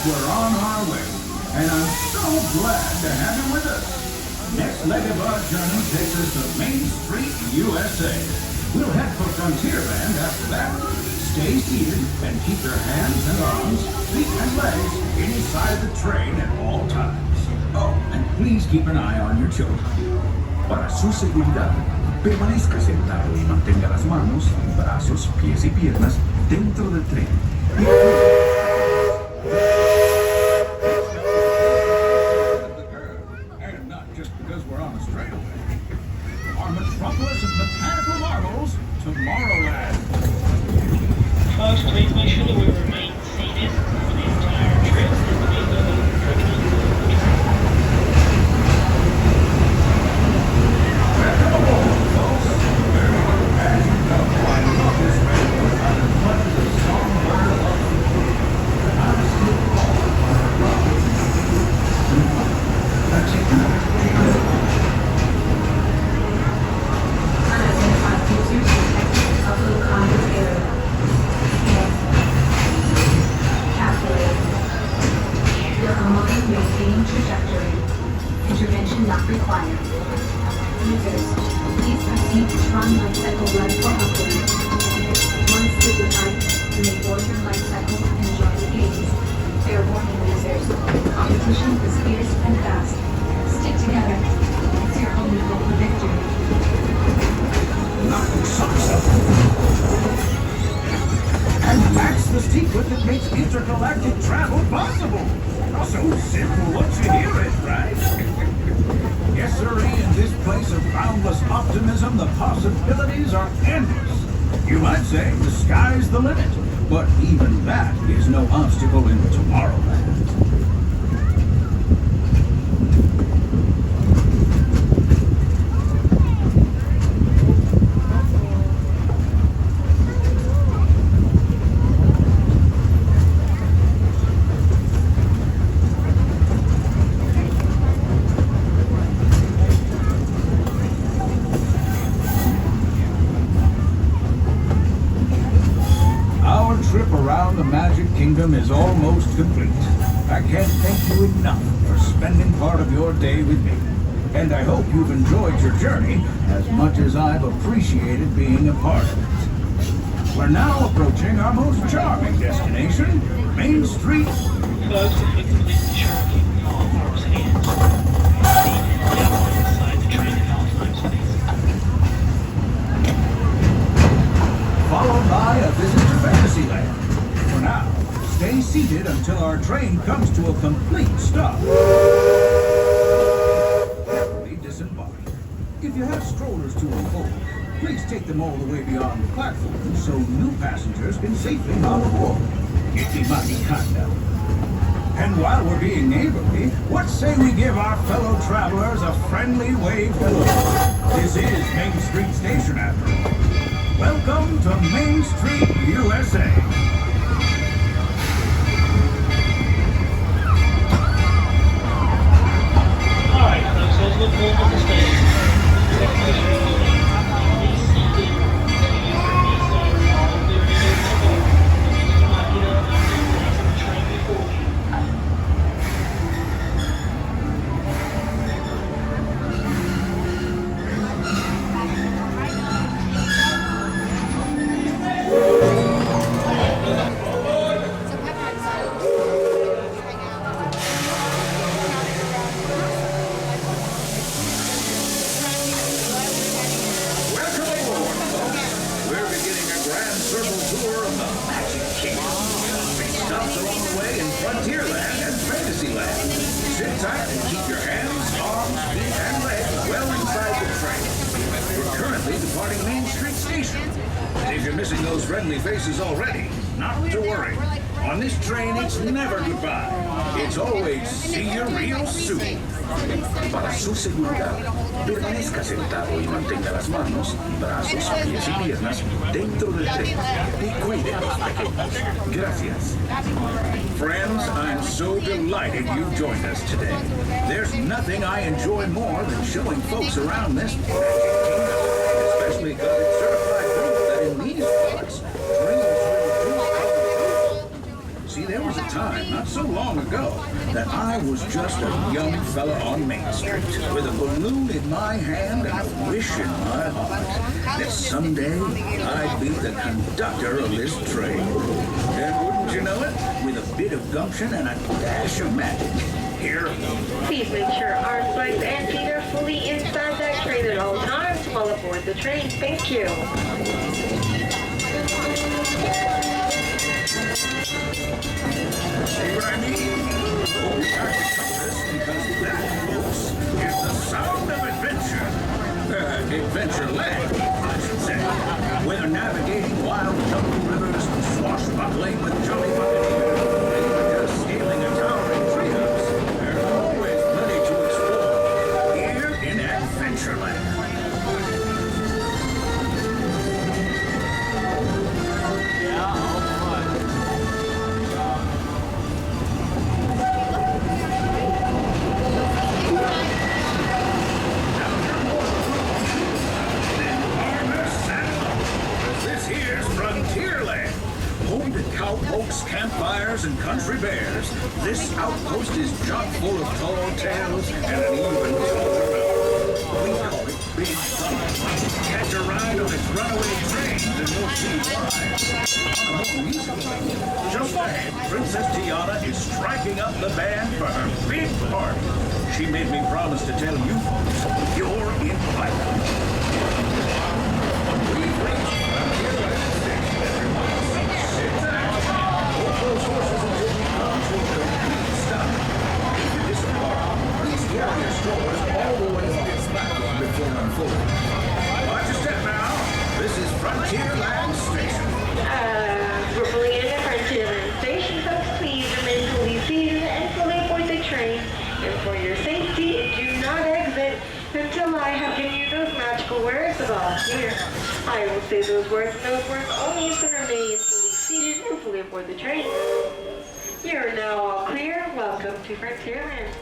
we're on our way, and I'm so glad to have you with us. Next leg of our journey takes us to Main Street, USA. We'll head for Frontierland after that. Stay seated and keep your hands and arms, feet and legs inside the train at all times. Oh, and please keep an eye on your children. Para su seguridad, permanezca sentado y mantenga las manos, brazos, pies y piernas dentro del tren. And not just because we're on a straightaway. Our metropolis of mechanical marvels, Tomorrowland. Folks, please make sure that we remain seated for the entire trip and please Intervention not required. Users, please proceed to Tron Life Cycle Run for upgrade. Once digitized, you may board your life cycle and enjoy the games. Fair warning, users. Competition is fierce and fast. Stick together. It's your only hope for victory. Knocking socks up. And that's the secret that makes intergalactic travel possible. So simple once you hear it, right? Yes, sirree, in this place of boundless optimism, the possibilities are endless. You might say the sky's the limit, but even that is no obstacle in Tomorrowland. The Magic Kingdom is almost complete. I can't thank you enough for spending part of your day with me. And I hope you've enjoyed your journey as much as I've appreciated being a part of it. We're now approaching our most charming destination, Main Street. folks, please ensure keeping all arms and hands. Inside the train at all times, please. Followed by a visit to Fantasyland. For now, stay seated until our train comes to a complete stop. Carefully disembark. If you have strollers to unfold, please take them all the way beyond the platform so new passengers can safely hop aboard. And while we're being neighborly, what say we give our fellow travelers a friendly wave hello? This is Main Street Station after all. Welcome to Main Street, USA. Alright, folks, let's look forward to the station. Stops along the way in Frontierland and Fantasyland. Sit tight and keep your hands, arms, feet, and legs well inside the train. We're currently departing Main Street Station. And if you're missing those friendly faces already, not to worry. On this train, it's never goodbye. It's always see you real soon. Para su seguridad, permanezca sentado y mantenga las manos, brazos, pies y piernas dentro del tren y cuide a los pequeños. Gracias. Friends, I'm so delighted you joined us today. There's nothing I enjoy more than showing folks around this magic kingdom, especially because it's certified proof that in these parts, dreams really do come true. See, there was a a time, not so long ago, that I was just a young fella on Main Street with a balloon in my hand and a wish in my heart that someday I'd be the conductor of this train. And wouldn't you know it, with a bit of gumption and a dash of magic. Here. Please make sure arms, legs, and feet are fully inside that train at all times while aboard the train. Thank you. See what I mean? Oh, we have to cover this because that, folks, is the sound of adventure. Adventureland, I should say. Whether navigating wild jungle rivers, swashbuckling with jolly buccaneers, or even just scaling a towering treehouse, there's always plenty to explore here in Adventureland. Here's Frontierland, home to cowpokes, campfires, and country bears. This outpost is chock full of tall tales and an even taller road. We call it Big Fun. Catch a ride on its runaway trains and you'll see why. On a more musical level, just ahead, Princess Tiana is striking up the band for her big party. She made me promise to tell you folks, you're invited. We've reached Frontierland Station, everyone. Sit tight. Hold those horses until we come to a complete stop. If you disembark, please carry your strollers all the way off the platform before unfolding. Watch your step now. This is Frontierland Station. We're pulling into Frontierland Station, folks. Please remain fully seated and fully aboard the train. And for your safety, do not exit until I have given you those magical words of all here. I will say those words and those words only, so remain fully seated and fully aboard the train. You're now all clear. Welcome to Frontierland.